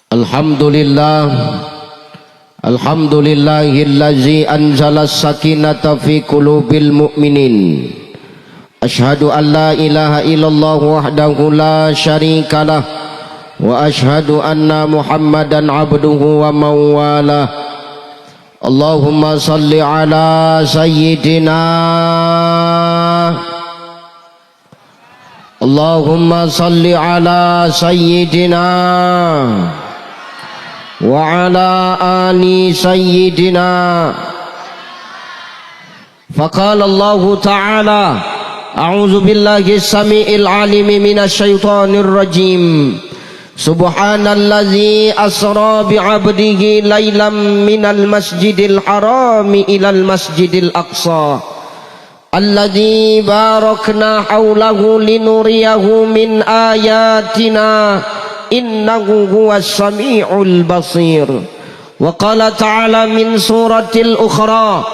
Alhamdulillah, alhamdulillahillazi anzalas sakinata fi qulubil mu'minin. Ashhadu an la ilaha illallah wahdahu la syarikalah wa ashhadu anna Muhammadan abduhu wa mawalah. Allahumma salli ala sayyidina, Allahumma salli ala sayyidina wa ala ali sayyidina. Faqala Allah ta'ala, a'udzu billahi as-sami'il 'alimi minasy syaithanir rajim. Subhanallazi asra bi'abdihi lailam minal masjidil harami ilal masjidil aqsa alladzi barakna haulahu linuriyahu min ayatina innahu huwas sami'ul basir. Wa qala ta'ala min suratil ukhra,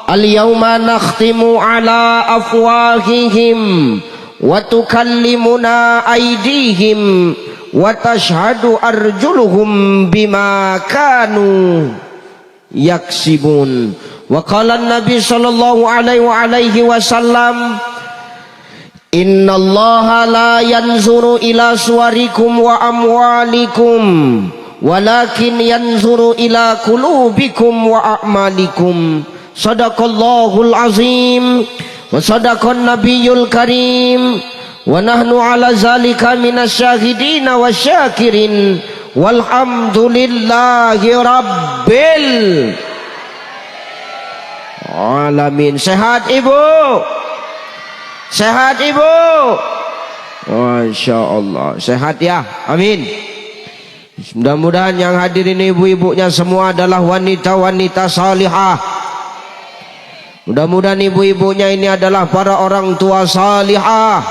al-yawma nakhtimu ala afwahihim wa tukallimuna aydihim wa tashhadu arjuluhum bima kanu yaksibun. Wa qala an-nabi sallallahu alaihi wasallam, innallaha la yanzuru ila suwarikum wa amwalikum walakin yanzuru ila qulubikum wa a'malikum. Sadaqallahul azim wa sadaqan nabiyyul karim wa nahnu ala zalika minasyahidina wasyakirin walhamdulillahi rabbil alamin. Sehat ibu? Sehat ibu? Masya Allah, sehat ya, amin. Mudah-mudahan yang hadir ini ibu-ibunya semua adalah wanita-wanita salihah. Mudah-mudahan ibu-ibunya ini adalah para orang tua salihah.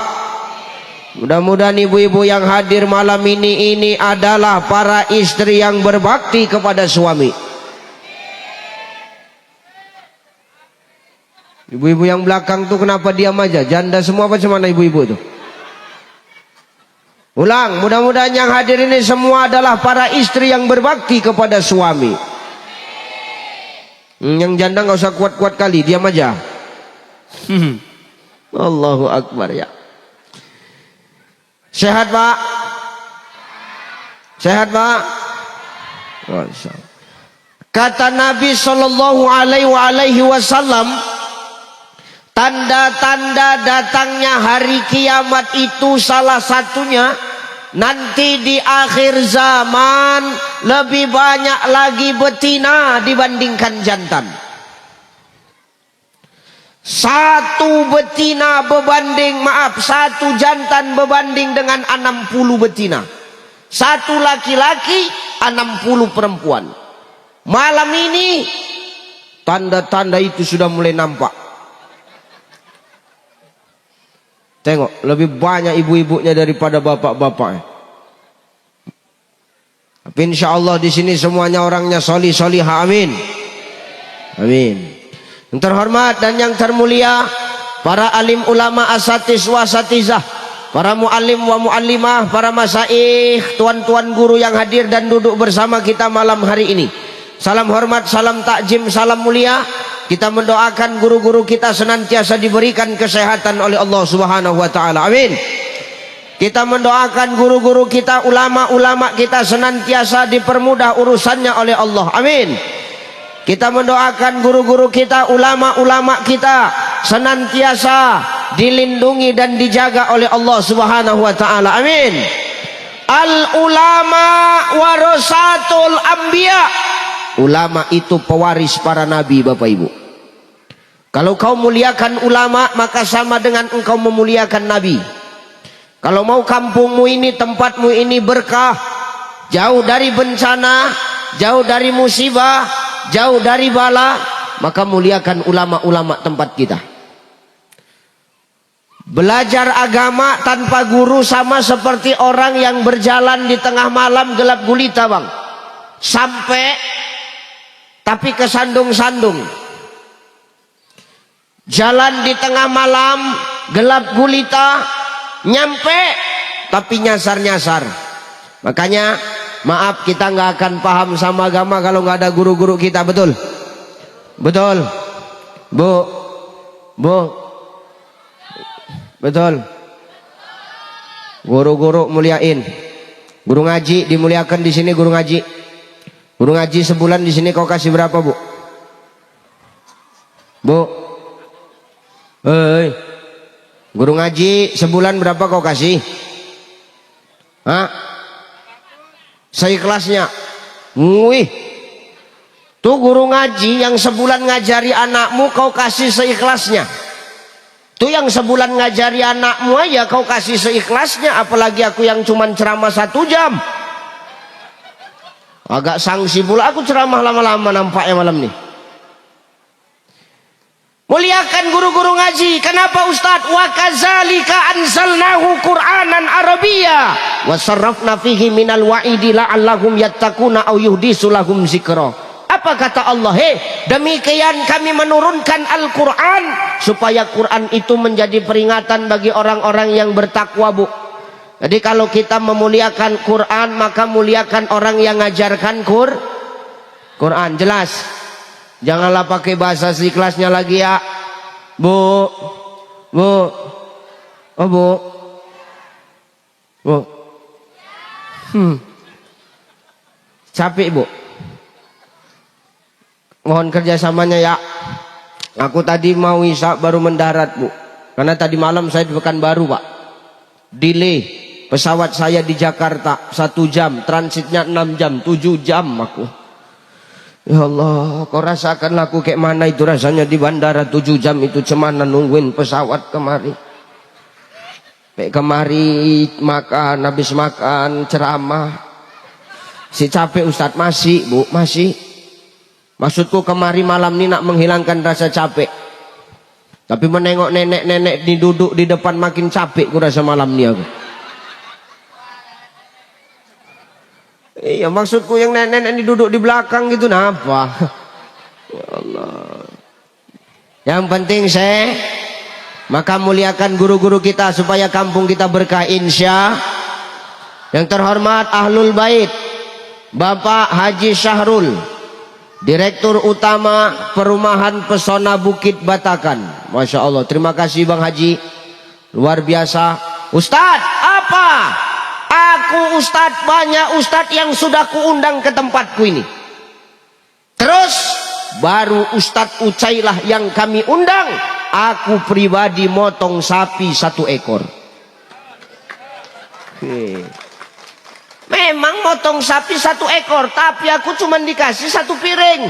Mudah-mudahan ibu-ibu yang hadir malam ini adalah para istri yang berbakti kepada suami. Ibu-ibu yang belakang tuh kenapa diam aja? Janda semua apa semana ibu-ibu tuh? Ulang, mudah-mudahan yang hadir ini semua adalah para istri yang berbakti kepada suami. Yang janda nggak usah kuat-kuat kali, diam aja. Allahu Akbar ya. Sehat Pak? Sehat Pak? Kata Nabi sallallahu alaihi wasallam, tanda-tanda datangnya hari kiamat itu salah satunya nanti di akhir zaman lebih banyak lagi betina dibandingkan jantan. Satu jantan berbanding dengan 60 betina. Satu laki-laki 60 perempuan. Malam ini tanda-tanda itu sudah mulai nampak. Tengok, lebih banyak ibu-ibunya daripada bapak-bapaknya. Tapi insya Allah di sini semuanya orangnya solih-solihah, amin. Amin. Yang terhormat dan yang termulia para alim ulama asatiz wa asatizah, para muallim wa muallimah, para masaikh, tuan-tuan guru yang hadir dan duduk bersama kita malam hari ini. Salam hormat, salam takjim, salam mulia. Kita mendoakan guru-guru kita senantiasa diberikan kesehatan oleh Allah Subhanahu wa taala. Amin. Kita mendoakan guru-guru kita, ulama-ulama kita senantiasa dipermudah urusannya oleh Allah. Amin. Kita mendoakan guru-guru kita, ulama-ulama kita senantiasa dilindungi dan dijaga oleh Allah Subhanahu wa taala. Amin. Al ulama warasatul anbiya. Ulama itu pewaris para nabi, Bapak Ibu. Kalau kau muliakan ulama, maka sama dengan engkau memuliakan nabi. Kalau mau kampungmu ini, tempatmu ini berkah, jauh dari bencana, jauh dari musibah, jauh dari bala, maka muliakan ulama-ulama tempat kita. Belajar agama tanpa guru sama seperti orang yang berjalan di tengah malam gelap gulita, Bang. Sampai tapi kesandung-sandung. Jalan di tengah malam gelap gulita, nyampe tapi nyasar-nyasar. Makanya Maaf, kita nggak akan paham sama agama kalau nggak ada guru-guru kita, betul? Betul? Bu? Bu? Betul? Guru-guru muliain. Guru ngaji dimuliakan di sini, guru ngaji. Guru ngaji sebulan di sini kau kasih berapa, Bu? Bu? Hei. Guru ngaji sebulan berapa kau kasih? Hah? Seikhlasnya. Wih. Tuh guru ngaji yang sebulan ngajari anakmu kau kasih seikhlasnya. Tuh yang sebulan ngajari anakmu aja kau kasih seikhlasnya, apalagi aku yang cuman ceramah 1 jam. Agak sangsi pula aku ceramah lama-lama nampaknya malam nih. Muliakan guru-guru ngaji. Kenapa Ustaz? Wa kadzalika anzalnahu Qur'anan Arabiyya wa sarrafna fihi minal wa'idi la'allahum yattaquna aw yuhdisu lahum dzikra. Apa kata Allah? Demikian kami menurunkan Al-Quran supaya Quran itu menjadi peringatan bagi orang-orang yang bertakwa, Bu. Jadi kalau kita memuliakan Quran, maka muliakan orang yang ngajarkan Quran. Jelas? Janganlah pakai bahasa seikhlasnya lagi ya, Bu. Bu. Oh, Bu. Bu. Capek, Bu. Mohon kerjasamanya ya. Aku tadi mau isya baru mendarat, Bu. Karena tadi malam saya di Pekanbaru, Pak. Delay pesawat saya di Jakarta 1 jam, transitnya 6 jam, 7 jam aku. Ya Allah, kau rasakan aku kayak mana itu rasanya di bandara 7 jam itu, cemana nungguin pesawat kemari. Kayak kemari makan, habis makan ceramah. Si capek Ustadz, masih, Bu, masih. Maksudku kemari malam ini nak menghilangkan rasa capek. Tapi menengok nenek-nenek duduk di depan makin capek ku rasa malam ini aku. Iya, maksudku yang nenek-nenek duduk di belakang gitu, kenapa? Ya Allah. Yang penting maka muliakan guru-guru kita supaya kampung kita berkah, insya. Yang terhormat Ahlul Bait Bapak Haji Syahrul, Direktur Utama Perumahan Pesona Bukit Batakan. Masya Allah, terima kasih Bang Haji, luar biasa. Ustadz, apa? Aku Ustadz, banyak Ustadz yang sudah kuundang ke tempatku ini. Terus baru Ustadz Ucailah yang kami undang. Aku pribadi motong sapi 1 ekor. Memang motong sapi 1 ekor, tapi aku cuma dikasih 1 piring.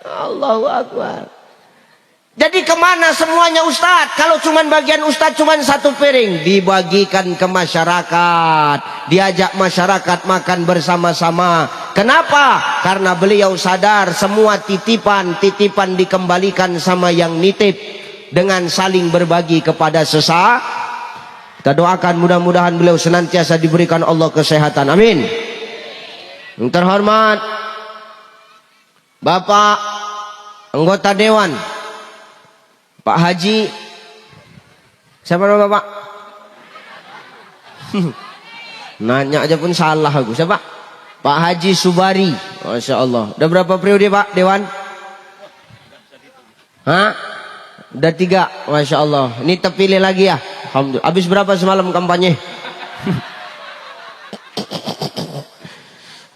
Allahu Akbar. Jadi kemana semuanya Ustadz? Kalau cuma bagian Ustadz cuma 1 piring, dibagikan ke masyarakat, diajak masyarakat makan bersama-sama. Kenapa? Karena beliau sadar semua titipan dikembalikan sama yang nitip, dengan saling berbagi kepada sesama. Kita doakan mudah-mudahan beliau senantiasa diberikan Allah kesehatan. Amin. Yang terhormat Bapak anggota Dewan Pak Haji, siapa nama Bapak? Nanya aja pun salah aku. Siapa? Pak Haji Subari. Masya Allah. Udah berapa periode Pak Dewan? Hah? Udah 3. Masya Allah. Ini terpilih lagi ya. Alhamdulillah. Habis berapa semalam kampanye?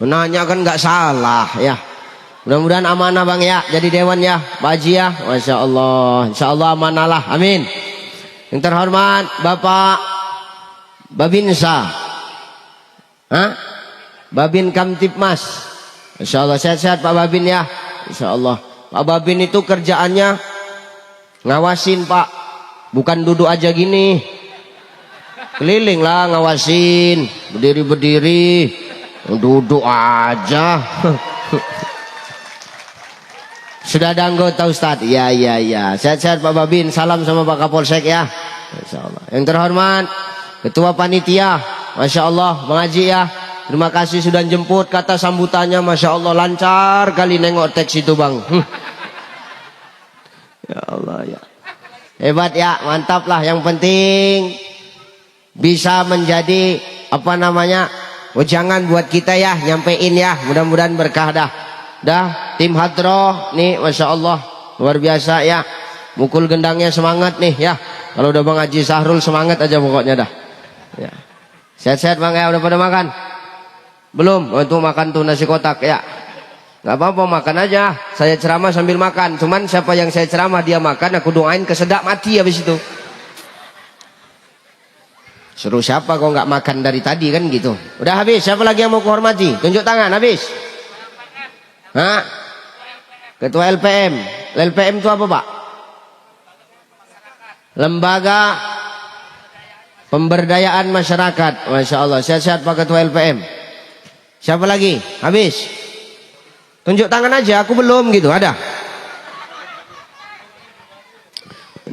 Menanya kan nggak salah ya. Mudah-mudahan amanah Bang ya, jadi dewan ya, Pak Haji ya. Masya Allah, insya Allah amanah lah, amin. Yang terhormat Bapak Babinsa, Babin Kamtipmas. Insya Allah sehat-sehat Pak Babin ya. Insya Allah. Pak Babin itu kerjaannya ngawasin Pak, bukan duduk aja gini, keliling lah ngawasin, berdiri-berdiri, duduk aja. Sudah ada anggota Ustadz? Ya. Sehat-sehat Pak Babin. Salam sama Pak Kapolsek ya. Insya Allah. Yang terhormat Ketua Panitia, Masya Allah Bang Haji ya. Terima kasih sudah jemput. Kata sambutannya Masya Allah lancar kali nengok teks itu Bang. Ya Allah ya. Hebat ya, mantap lah. Yang penting bisa menjadi apa namanya, wejangan buat kita ya, nyampein ya, mudah-mudahan berkah dah tim hadroh nih, Masya Allah luar biasa ya, mukul gendangnya semangat nih ya. Kalau udah Bang Haji Sahrul semangat aja pokoknya dah ya. Sehat-sehat Bang ya, udah pada makan belum? Oh, itu makan tuh nasi kotak ya, nggak apa-apa makan aja, saya ceramah sambil makan. Cuman siapa yang saya ceramah dia makan, aku doain kesedak mati habis itu. Suruh siapa kau nggak makan dari tadi kan gitu. Udah habis, siapa lagi yang mau kuhormati? Tunjuk tangan, habis. Hah? Ketua LPM. LPM itu apa Pak? Lembaga Pemberdayaan Masyarakat. Masya Allah, sehat-sehat Pak Ketua LPM. Siapa lagi? Habis. Tunjuk tangan aja, aku belum gitu, ada?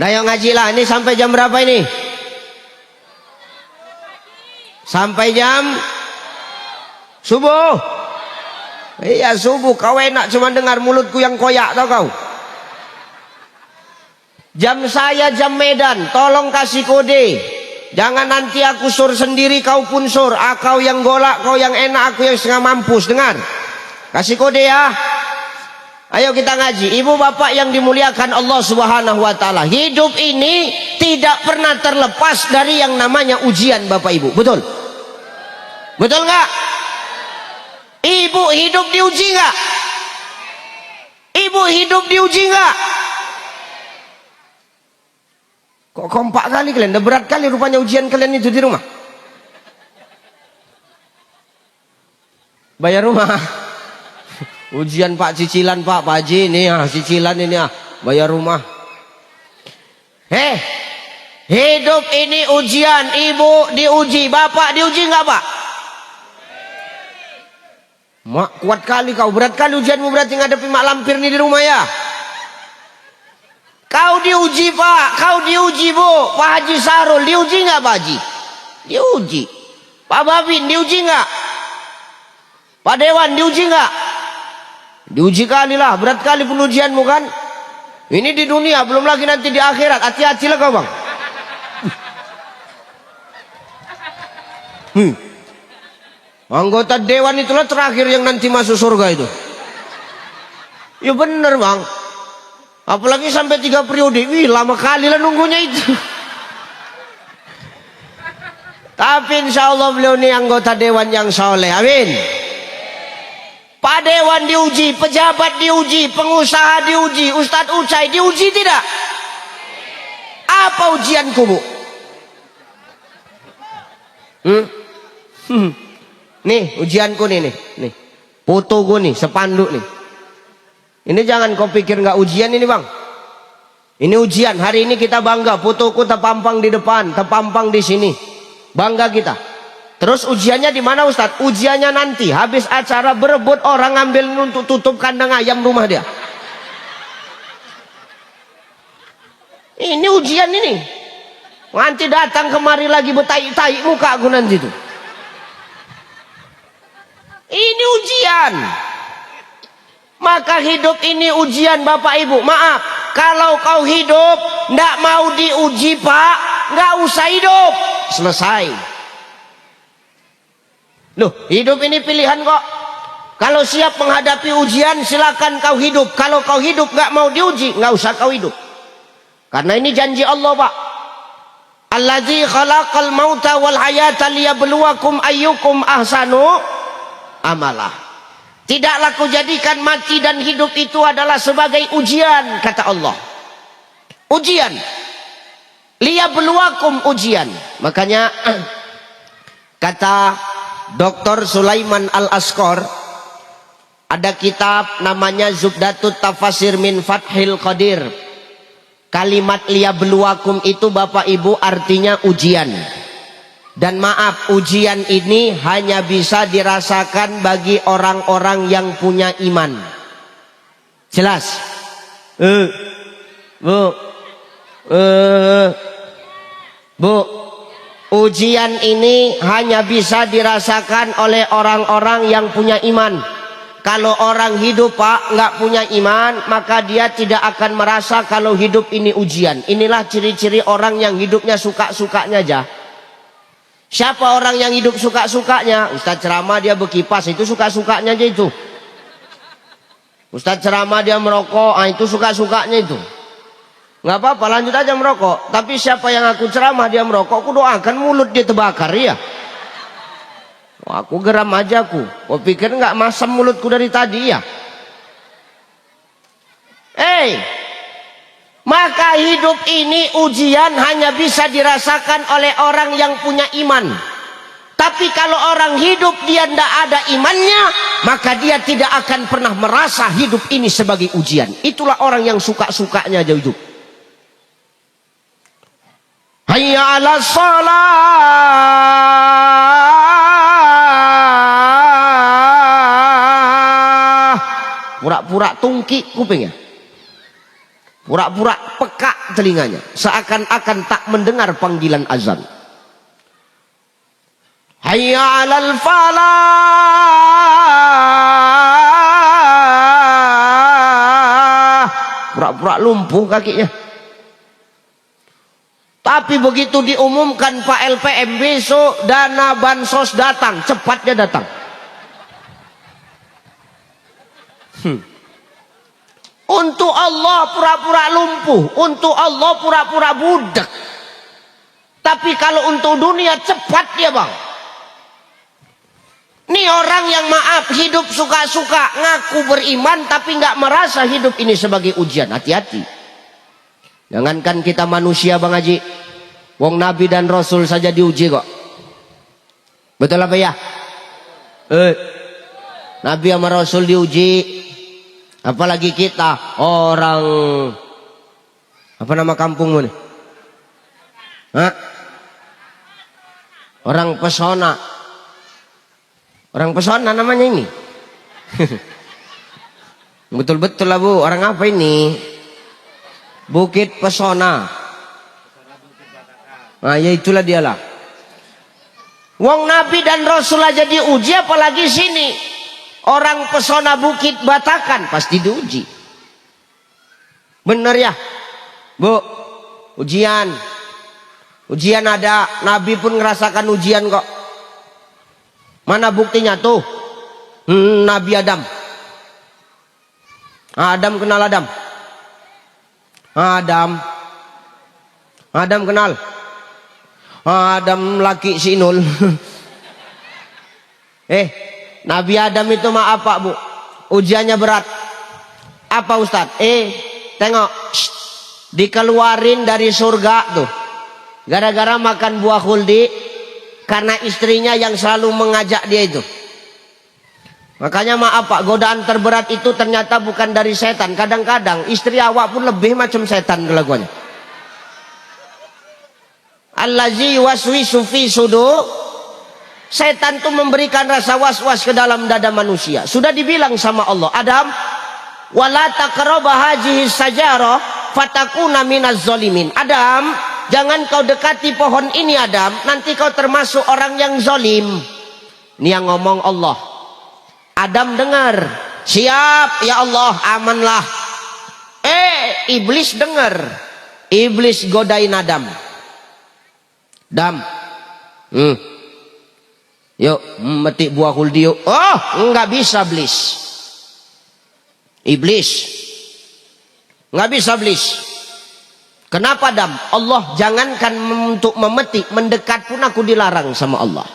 Nah yang ngaji lah, ini sampai jam berapa ini? Sampai jam subuh. Iya subuh, kau enak cuma dengar mulutku yang koyak tau kau. Jam saya jam Medan, tolong kasih kode. Jangan nanti aku sur sendiri, kau pun sur. Kau yang golak, kau yang enak, aku yang setengah mampus. Dengar, kasih kode ya. Ayo kita ngaji. Ibu bapak yang dimuliakan Allah Subhanahu wa ta'ala, hidup ini tidak pernah terlepas dari yang namanya ujian bapak ibu. Betul? Betul nggak? Ibu hidup diuji nggak? Ibu hidup diuji nggak? Kok kompak kali kalian? Udah berat kali rupanya ujian kalian itu di rumah. Bayar rumah. Ujian Pak, cicilan Pak, Pak Haji ini ya, cicilan ini ya, bayar rumah. Hidup ini ujian. Ibu diuji, bapak diuji nggak Pak? Mak kuat kali kau, berat kali ujianmu berarti ngadepi mak lampir nih di rumah ya. Kau diuji Pak, kau diuji Bu. Pak Haji Sahrul diuji nggak Pak Haji? Diuji. Pak Babin diuji nggak? Pak Dewan diuji nggak? Diuji kali lah, berat kali penujianmu kan. Ini di dunia, belum lagi nanti di akhirat. Hati-hatilah kau Bang. Anggota dewan itulah terakhir yang nanti masuk surga itu. Ya bener Bang. Apalagi sampai 3 periode. Wih lama kali lah nunggunya itu. Tapi insya Allah beliau ini anggota dewan yang soleh. Amin. Pak Dewan diuji, pejabat diuji, pengusaha diuji, Ustadz Ucai diuji tidak? Apa ujianku Bu? Nih ujianku nih. Foto gue nih, sepanduk nih. Ini jangan kau pikir nggak ujian ini Bang. Ini ujian. Hari ini kita bangga, fotoku terpampang di depan, terpampang di sini. Bangga kita. Terus ujiannya di mana Ustadz? Ujiannya nanti habis acara berebut orang ngambil untuk tutup kandang ayam rumah dia. Ini ujian ini. Nanti datang kemari lagi bertai-tai muka aku nanti tuh. Ini ujian. Maka hidup ini ujian Bapak Ibu. Maaf, kalau kau hidup ndak mau diuji Pak, nggak usah hidup. Selesai. Loh, hidup ini pilihan kok. Kalau siap menghadapi ujian, silakan kau hidup. Kalau kau hidup nggak mau diuji, nggak usah kau hidup. Karena ini janji Allah Pak. Alladzi khalaqal mauta wal hayata liyabluwakum ayyukum ahsanu amalah. Tidaklah kau jadikan mati dan hidup itu adalah sebagai ujian, kata Allah. Ujian. Liyabluwakum ujian. Makanya kata Dr. Sulaiman Al-Asqor, ada kitab namanya Zubdatut Tafasir min Fathil Qadir. Kalimat liyabluwakum itu Bapak Ibu artinya ujian. Dan maaf, ujian ini hanya bisa dirasakan bagi orang-orang yang punya iman. Jelas? Bu, ujian ini hanya bisa dirasakan oleh orang-orang yang punya iman. Kalau orang hidup Pak nggak punya iman, maka dia tidak akan merasa kalau hidup ini ujian. Inilah ciri-ciri orang yang hidupnya suka-sukanya aja. Siapa orang yang hidup suka-sukanya? Ustaz ceramah dia berkipas, itu suka-sukanya aja itu. Ustaz ceramah dia merokok, itu suka-sukanya itu. Nggak apa-apa, lanjut aja merokok. Tapi siapa yang aku ceramah dia merokok, aku doakan mulut dia terbakar ya. Aku geram aja aku. Kau pikir nggak masam mulutku dari tadi ya? Maka hidup ini ujian hanya bisa dirasakan oleh orang yang punya iman. Tapi kalau orang hidup dia tidak ada imannya, maka dia tidak akan pernah merasa hidup ini sebagai ujian. Itulah orang yang suka-sukanya aja hidup. Hayya 'alas shalah. Pura-pura tungki kupingnya. Pura-pura peka telinganya, seakan-akan tak mendengar panggilan azan. Hayya 'alal falah. Pura-pura lumpuh kakinya. Tapi begitu diumumkan Pak LPM besok dana bansos datang, cepat dia datang. Untuk Allah pura-pura lumpuh, untuk Allah pura-pura budak. Tapi kalau untuk dunia cepat dia bang. Ini orang yang maaf hidup suka-suka, ngaku beriman tapi nggak merasa hidup ini sebagai ujian. Hati-hati. Jangankan kita manusia bang Haji, wong Nabi dan Rasul saja diuji kok. Betul apa ya? Nabi sama Rasul diuji. Apalagi kita orang apa nama kampungmu nih? Hah? Orang pesona. Orang pesona namanya ini. Betul-betul lah Bu, orang apa ini? Bukit Pesona. Nah ya itulah dialah. Wong Nabi dan Rasul aja diuji apalagi sini. Orang pesona Bukit Batakan pasti diuji. Bener ya Bu? Ujian. Ujian ada. Nabi pun ngerasakan ujian kok. Mana buktinya tuh? Nabi Adam. Adam kenal Adam. Adam kenal. Adam laki Sinul. Nabi Adam itu mah apa Bu? Ujiannya berat. Apa Ustadz? Tengok. Dikeluarin dari surga tuh. Gara-gara makan buah khuldi. Karena istrinya yang selalu mengajak dia itu. Makanya maaf Pak, godaan terberat itu ternyata bukan dari setan. Kadang-kadang istri awak pun lebih macam setan kelakuannya. Allazi waswisu fi sudur. Setan itu memberikan rasa was-was ke dalam dada manusia. Sudah dibilang sama Allah, Adam, wala taqrabu hadhihi sajarah fatakuna minaz zalimin. Adam, jangan kau dekati pohon ini Adam, nanti kau termasuk orang yang zalim. Ini yang ngomong Allah. Adam dengar, siap ya Allah, amanlah. Iblis dengar. Iblis godain Adam. Yuk metik buah khuldi yuk. Oh nggak bisa Iblis nggak bisa Iblis. Kenapa Adam? Allah jangankan untuk memetik, mendekat pun aku dilarang sama Allah.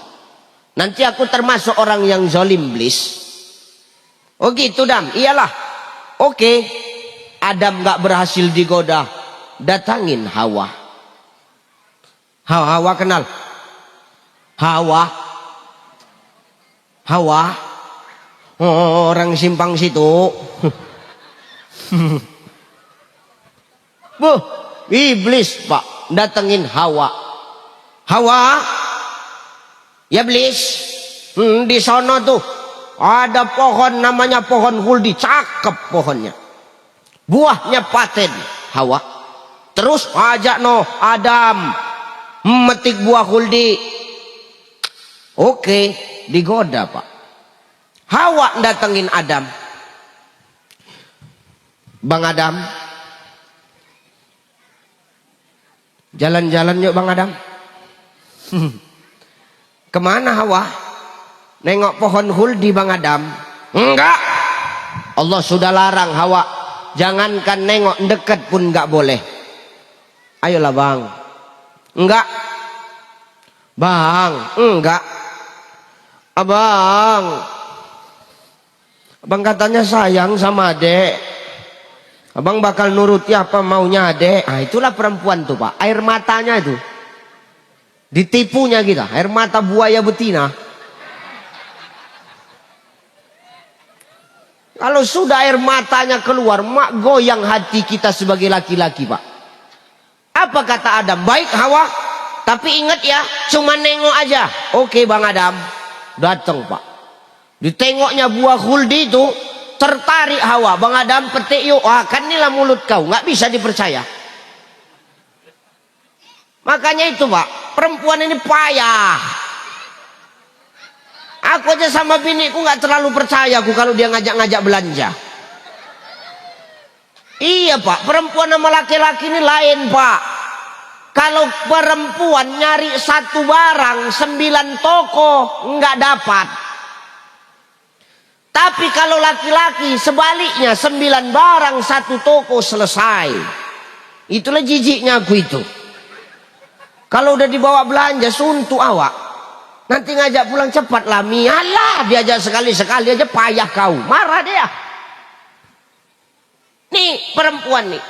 Nanti aku termasuk orang yang zalim Iblis. Oh gitu Adam? Iyalah. Oke. Adam nggak berhasil digoda, datangin Hawa. Hawa kenal? Hawa orang simpang situ. Iblis Pak datengin Hawa. Ya Iblis, di sono tuh ada pohon namanya pohon khuldi, cakep pohonnya, buahnya paten. Hawa terus ajak Adam memetik buah khuldi. Oke, digoda Pak. Hawa datengin Adam. Bang Adam, jalan-jalan yuk Bang Adam. Kemana Hawa? Nengok pohon khuldi Bang Adam? Enggak. Allah sudah larang Hawa. Jangankan nengok, dekat pun enggak boleh. Ayolah Bang. Enggak. Bang, enggak. Abang katanya sayang sama adek. Abang bakal nuruti apa maunya adek. Ah, itulah perempuan tuh Pak. Air matanya itu. Ditipunya kita. Air mata buaya betina. Kalau sudah air matanya keluar, mak goyang hati kita sebagai laki-laki Pak. Apa kata Adam? Baik Hawa, tapi ingat ya, cuma nengok aja. Oke Bang Adam. Datang Pak. Ditengoknya buah khuldi itu, tertarik Hawa. Bang Adam petik yuk. Wah, kan inilah mulut kau, nggak bisa dipercaya. Makanya itu Pak, perempuan ini payah. Aku aja sama biniku nggak terlalu percaya aku kalau dia ngajak-ngajak belanja. Iya Pak, perempuan sama laki-laki ini lain Pak. Kalau perempuan nyari satu barang 9 toko nggak dapat. Tapi kalau laki-laki sebaliknya 9 barang 1 toko selesai. Itulah jijiknya aku itu. Kalau udah dibawa belanja suntuk awak. Nanti ngajak pulang cepat lah. Mialah diajak sekali-sekali aja payah kau. Marah dia. Nih perempuan nih.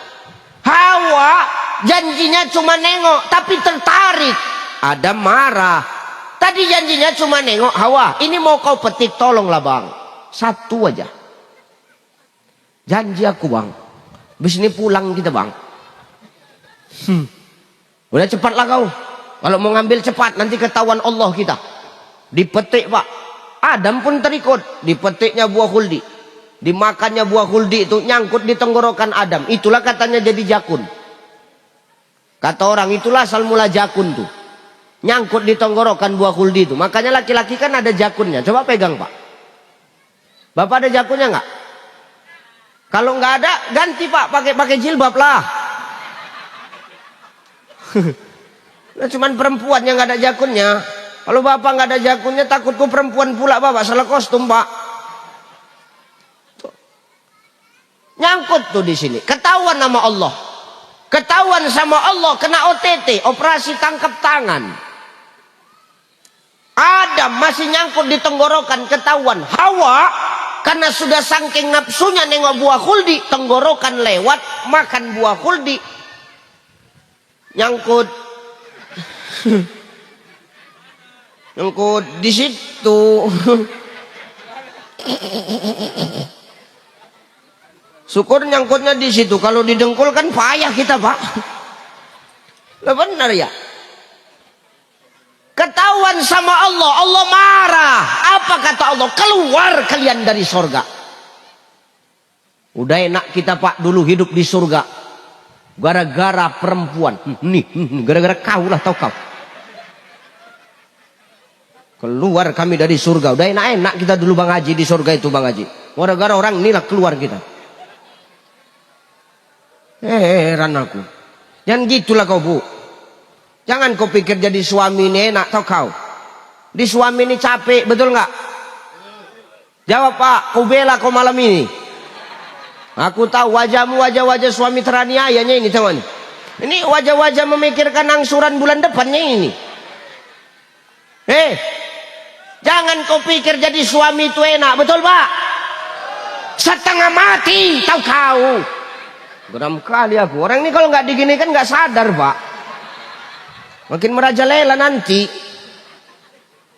Hawa janjinya cuma nengok tapi tertarik. Ada marah. Tadi janjinya cuma nengok. Hawa ini mau kau petik tolonglah Bang. 1 aja. Janji aku Bang. Habis ini pulang kita Bang. Udah cepatlah kau. Kalau mau ngambil cepat nanti ketahuan Allah kita. Dipetik Pak. Adam pun terikut. Dipetiknya buah khuldi. Dimakannya buah khuldi itu nyangkut di tenggorokan Adam. Itulah katanya jadi jakun. Kata orang itulah asal mula jakun tuh. Nyangkut di tenggorokan buah khuldi itu. Makanya laki-laki kan ada jakunnya. Coba pegang Pak. Bapak ada jakunnya nggak? Kalau nggak ada ganti Pak. Pakai jilbab lah. Nah, cuman perempuan yang nggak ada jakunnya. Kalau bapak nggak ada jakunnya, takutku perempuan pula bapak salah kostum Pak. Tuh. Nyangkut tuh di sini. Ketahuan nama Allah. Ketahuan sama Allah kena OTT, operasi tangkap tangan. Adam masih nyangkut di tenggorokan, ketahuan. Hawa karena sudah saking nafsunya nengok buah khuldi, tenggorokan lewat makan buah khuldi. Nyangkut. Nyangkut di situ. Syukur nyangkutnya di situ. Kalau didengkul kan payah kita Pak. Lah benar ya. Ketahuan sama Allah. Allah marah. Apa kata Allah? Keluar kalian dari surga. Udah enak kita Pak dulu hidup di surga. Gara-gara perempuan. Nih, gara-gara kau lah, tahu kau. Keluar kami dari surga. Udah enak-enak kita dulu Bang Haji di surga itu Bang Haji. Gara-gara orang inilah keluar kita. Heran aku. Jangan gitulah kau Bu. Jangan kau pikir jadi suami ini enak, tahu kau. Di suami ini capek, betul nggak? Jawab Pak, kau bela kau malam ini. Aku tahu wajahmu wajah-wajah suami teraniayanya ini teman. Ini wajah-wajah memikirkan angsuran bulan depannya ini. Jangan kau pikir jadi suami itu enak, betul Pak? Setengah mati, tahu kau. Geram kali aku. Orang ini kalau nggak diginikan nggak sadar Pak. Makin merajalela nanti.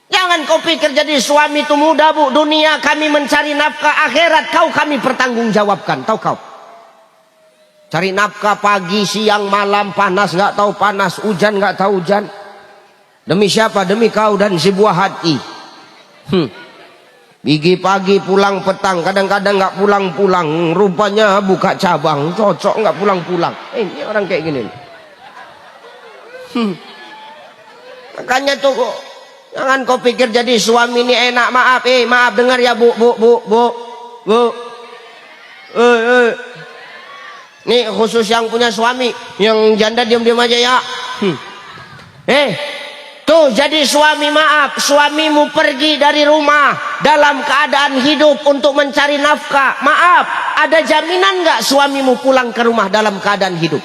Jangan kau pikir jadi suami itu mudah Bu. Dunia kami mencari nafkah, akhirat kau kami pertanggungjawabkan. Tahu kau? Cari nafkah pagi, siang, malam, panas nggak tahu panas, hujan nggak tahu hujan. Demi siapa? Demi kau dan si buah hati. Pergi pagi pulang petang, kadang-kadang nggak pulang-pulang. Rupanya buka cabang, cocok nggak pulang-pulang. Ini orang kayak gini. Makanya tuh jangan kau pikir jadi suami ini enak. Maaf, maaf dengar ya Bu. Nih khusus yang punya suami, yang janda diam-diam aja ya. Tuh jadi suami, maaf, suamimu pergi dari rumah dalam keadaan hidup untuk mencari nafkah. Maaf, ada jaminan nggak suamimu pulang ke rumah dalam keadaan hidup?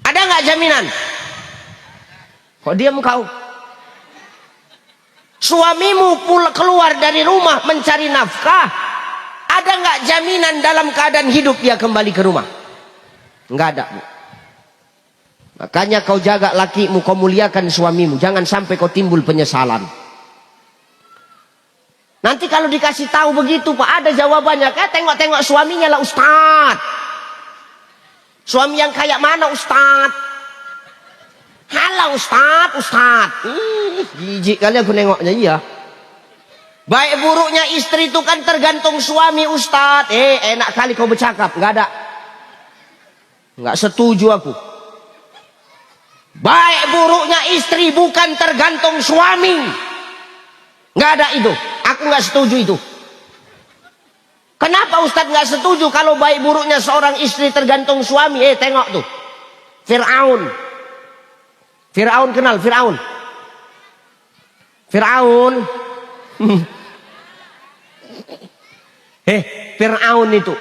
Ada nggak jaminan? Kok diam kau? Suamimu keluar dari rumah mencari nafkah, ada nggak jaminan dalam keadaan hidup dia kembali ke rumah? Nggak ada, Bu. Makanya kau jaga lakimu, kau muliakan suamimu. Jangan sampai kau timbul penyesalan. Nanti kalau dikasih tahu begitu, Pak, ada jawabannya. Tengok-tengok suaminya lah, Ustaz. Suami yang kayak mana, Ustaz? Halo, Ustaz, Ustaz. Jijik kali aku nengoknya, iya. Baik buruknya istri itu kan tergantung suami, Ustaz. Enak kali kau bercakap. Nggak ada. Nggak setuju aku. Baik buruknya istri bukan tergantung suami. Nggak ada itu. Aku nggak setuju itu. Kenapa Ustadz nggak setuju kalau baik buruknya seorang istri tergantung suami? Tengok tuh. Fir'aun. Fir'aun kenal Fir'aun? Fir'aun. Fir'aun itu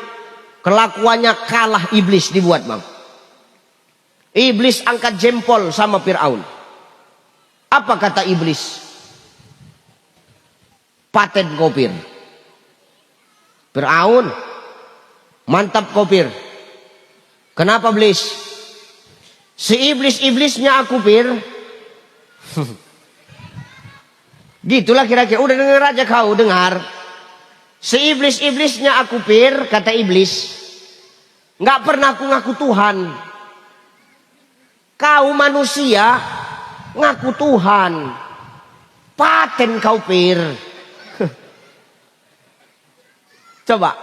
kelakuannya kalah iblis dibuat, Bang. Iblis angkat jempol sama Fir'aun. Apa kata iblis? Paten kopir. Fir'aun, mantap kopir. Kenapa iblis? Si iblis-iblisnya aku, Fir. Gitulah kira-kira. Udah dengar aja kau, dengar. Si iblis-iblisnya aku, Fir, kata iblis. Nggak pernah aku ngaku Tuhan. Kau manusia ngaku Tuhan. Paten kau, Fir. Coba.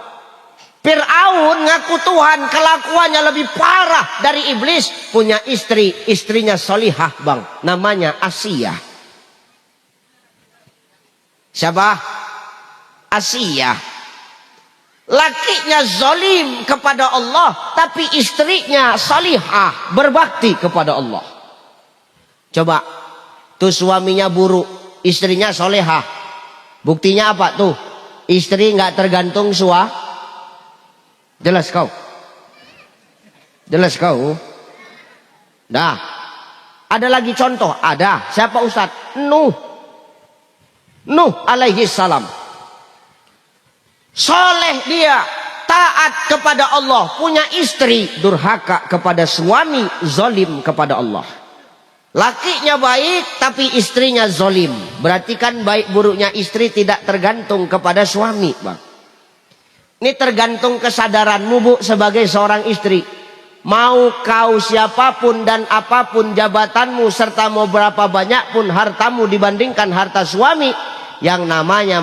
Fir'aun ngaku Tuhan, kelakuannya lebih parah dari iblis. Punya istri, istrinya solihah, Bang. Namanya Asia. Siapa? Asia. Lakinya zalim kepada Allah, tapi istrinya salihah, berbakti kepada Allah. Coba, tuh suaminya buruk, istrinya solehah. Buktinya apa tuh? Istri nggak tergantung suami. Jelas kau? Jelas kau? Dah. Ada lagi contoh? Ada. Siapa Ustadz? Nuh. Nuh alaihi salam. Soleh dia, taat kepada Allah, punya istri, durhaka kepada suami, zalim kepada Allah. Lakinya baik tapi istrinya zalim. Berarti kan baik buruknya istri tidak tergantung kepada suami, Bang. Ini tergantung kesadaranmu, Bu, sebagai seorang istri. Mau kau siapapun dan apapun jabatanmu serta mau berapa banyak pun hartamu dibandingkan harta suami, yang namanya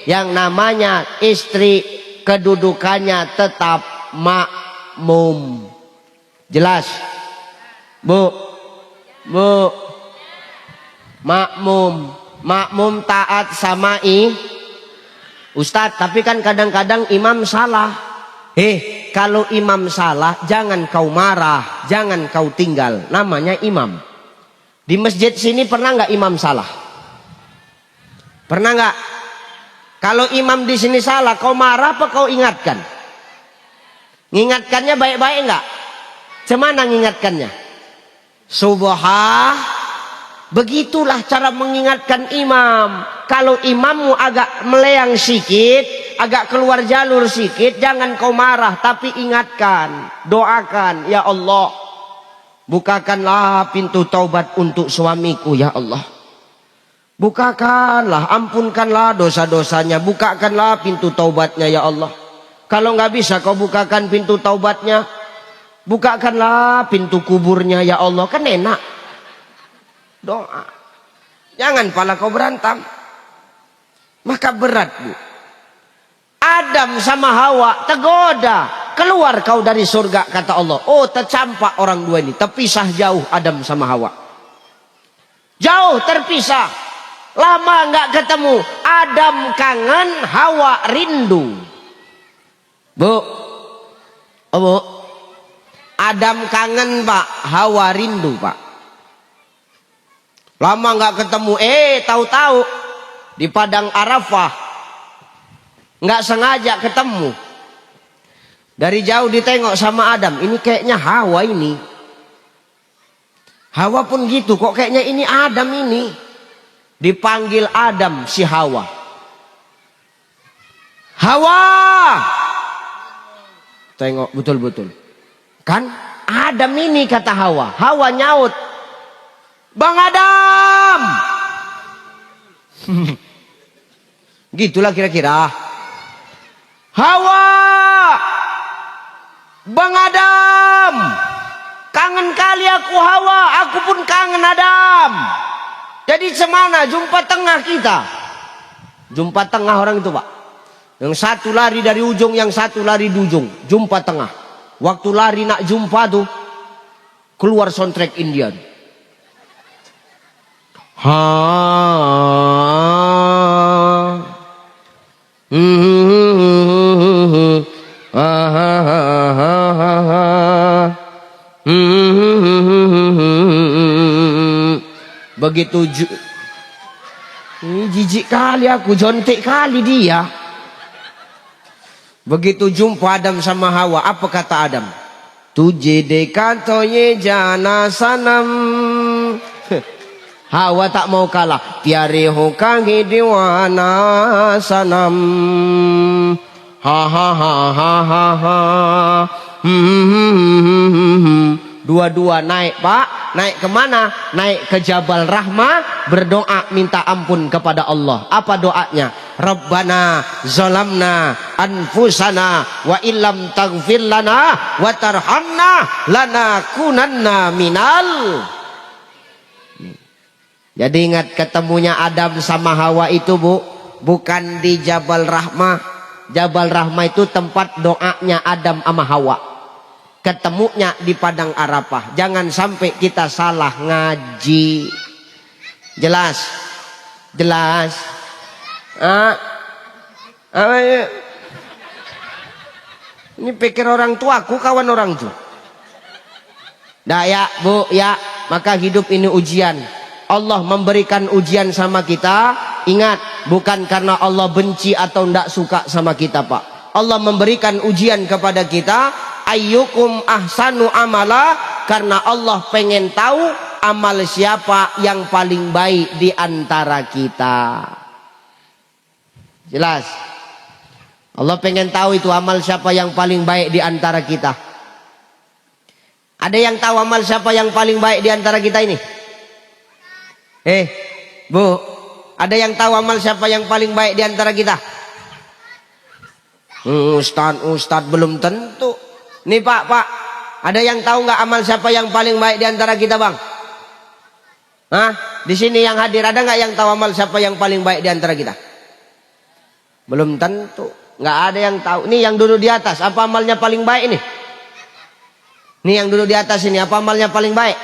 yang namanya istri kedudukannya tetap makmum. Jelas? Bu? Bu? Makmum. Makmum taat sama Ustadz, tapi kan kadang-kadang imam salah. Kalau imam salah, jangan kau marah, jangan kau tinggal. Namanya imam. Di masjid sini pernah nggak imam salah? Pernah nggak? Kalau imam di sini salah, kau marah apa kau ingatkan? Ngingatkannya baik-baik nggak? Cemana ngingatkannya? Begitulah cara mengingatkan imam. Kalau imammu agak meleang sikit, agak keluar jalur sikit, jangan kau marah, tapi ingatkan, doakan, ya Allah, bukakanlah pintu taubat untuk suamiku, ya Allah. Bukakanlah, ampunkanlah dosa-dosanya, bukakanlah pintu taubatnya, ya Allah. Kalau nggak bisa kau bukakan pintu taubatnya, bukakanlah pintu kuburnya, ya Allah. Kan enak. Doa. Jangan pala kau berantem. Maka berat, Bu. Adam sama Hawa tergoda. Keluar kau dari surga, kata Allah. Oh, tercampak orang dua ini. Terpisah jauh Adam sama Hawa. Jauh terpisah. Lama nggak ketemu. Adam kangen, Hawa rindu. Bu. Oh, Bu. Adam kangen, Pak. Hawa rindu, Pak. Lama nggak ketemu, tahu-tahu di padang Arafah, nggak sengaja ketemu. Dari jauh ditengok sama Adam, ini kayaknya Hawa ini. Hawa pun gitu, kok kayaknya ini Adam ini. Dipanggil Adam si Hawa. Hawa! Tengok betul-betul. Kan Adam ini kata Hawa. Hawa nyaut, Bang Adam! Gitulah kira-kira. Hawa! Bang Adam! Kangen kali aku Hawa, aku pun kangen Adam. Jadi semana jumpa tengah kita? Jumpa tengah orang itu, Pak. Yang satu lari dari ujung, yang satu lari di ujung. Jumpa tengah. Waktu lari nak jumpa tuh, keluar soundtrack Indian. Ha. Begitu ini jijik kali aku, jontek kali dia. Begitu jumpa Adam sama Hawa, apa kata Adam? Tujhe dekha to ye jana sanam. Hawa tak mau kalah. Pyare ho kahe diwana sanam. Ha ha ha ha ha ha. Dua-dua naik, Pak. Naik kemana? Naik ke Jabal Rahmah, berdoa minta ampun kepada Allah. Apa doanya? Rabbana zalamna anfusana wa illam taghfir lana wa tarhamna lanakunanna minal. Jadi ingat, ketemunya Adam sama Hawa itu, Bu, bukan di Jabal Rahmah. Jabal Rahmah itu tempat doanya Adam sama Hawa. Ketemunya di padang Arafah. Jangan sampai kita salah ngaji. Jelas? Jelas? Ini pikir orang tua, aku kawan orang tua. Dah ya, Bu, ya. Maka hidup ini ujian. Allah memberikan ujian sama kita. Ingat, bukan karena Allah benci atau tidak suka sama kita, Pak. Allah memberikan ujian kepada kita. Ayyukum ahsanu amala, karena Allah pengen tahu amal siapa yang paling baik di antara kita. Jelas? Allah pengen tahu itu amal siapa yang paling baik di antara kita. Ada yang tahu amal siapa yang paling baik di antara kita ini? Bu, ada yang tahu amal siapa yang paling baik di antara kita? Ustadz belum tentu. Nih Pak, ada yang tahu nggak amal siapa yang paling baik di antara kita, Bang? Di sini yang hadir ada nggak yang tahu amal siapa yang paling baik di antara kita? Belum tentu, nggak ada yang tahu. Nih yang duduk di atas, apa amalnya paling baik ini? Nih yang duduk di atas ini, apa amalnya paling baik?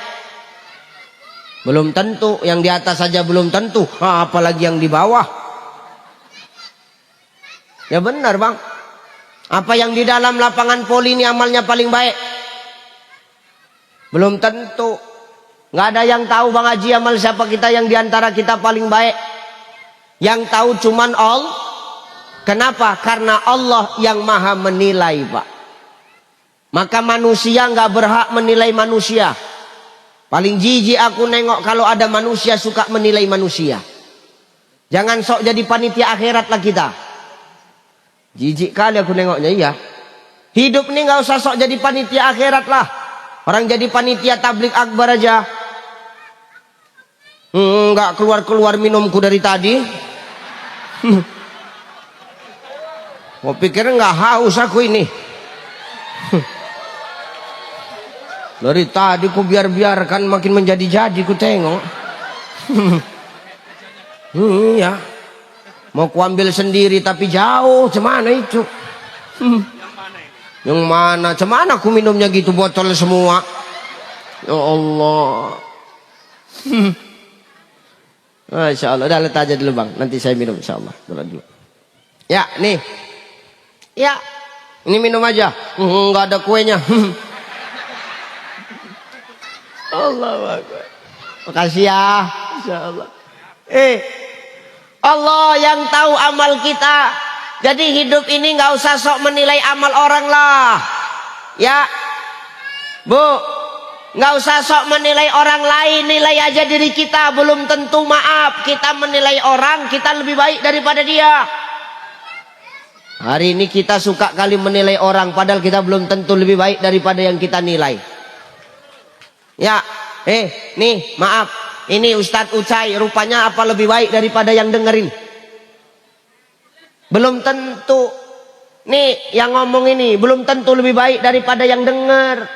Belum tentu, yang di atas saja belum tentu, apalagi yang di bawah. Ya benar, Bang. Apa yang di dalam lapangan poli ini amalnya paling baik? Belum tentu. Nggak ada yang tahu, Bang Haji, amal siapa kita yang diantara kita paling baik. Yang tahu cuman Allah. Kenapa? Karena Allah yang maha menilai, Pak. Maka manusia nggak berhak menilai manusia. Paling jijik aku nengok kalau ada manusia suka menilai manusia. Jangan sok jadi panitia akhirat lah kita. Jijik kali aku nengoknya, iya. Hidup ini nggak usah sok jadi panitia akhirat lah. Orang jadi panitia tablik akbar aja. Nggak keluar-keluar minumku dari tadi. Mau pikir nggak haus aku ini. Dari tadi ku biarkan makin menjadi-jadi ku tengok. Iya. Mau ku ambil sendiri tapi jauh, cemana itu? Yang mana? Cemana aku minumnya gitu, botol semua. Ya Allah. Masya Allah. Udah letak aja dulu, Bang. Nanti saya minum, insya Allah. Dulu. Ya, nih. Ya, ini minum aja. Nggak ada kuenya. Allah Akbar. Makasih ya. Insyaallah. Allah yang tahu amal kita. Jadi hidup ini nggak usah sok menilai amal orang lah. Ya, Bu, nggak usah sok menilai orang lain, nilai aja diri kita. Belum tentu, maaf, kita menilai orang, kita lebih baik daripada dia. Hari ini kita suka kali menilai orang, padahal kita belum tentu lebih baik daripada yang kita nilai. Ya, nih, maaf, ini Ustadz Ucai, rupanya apa lebih baik daripada yang dengerin? Belum tentu. Nih yang ngomong ini belum tentu lebih baik daripada yang dengar.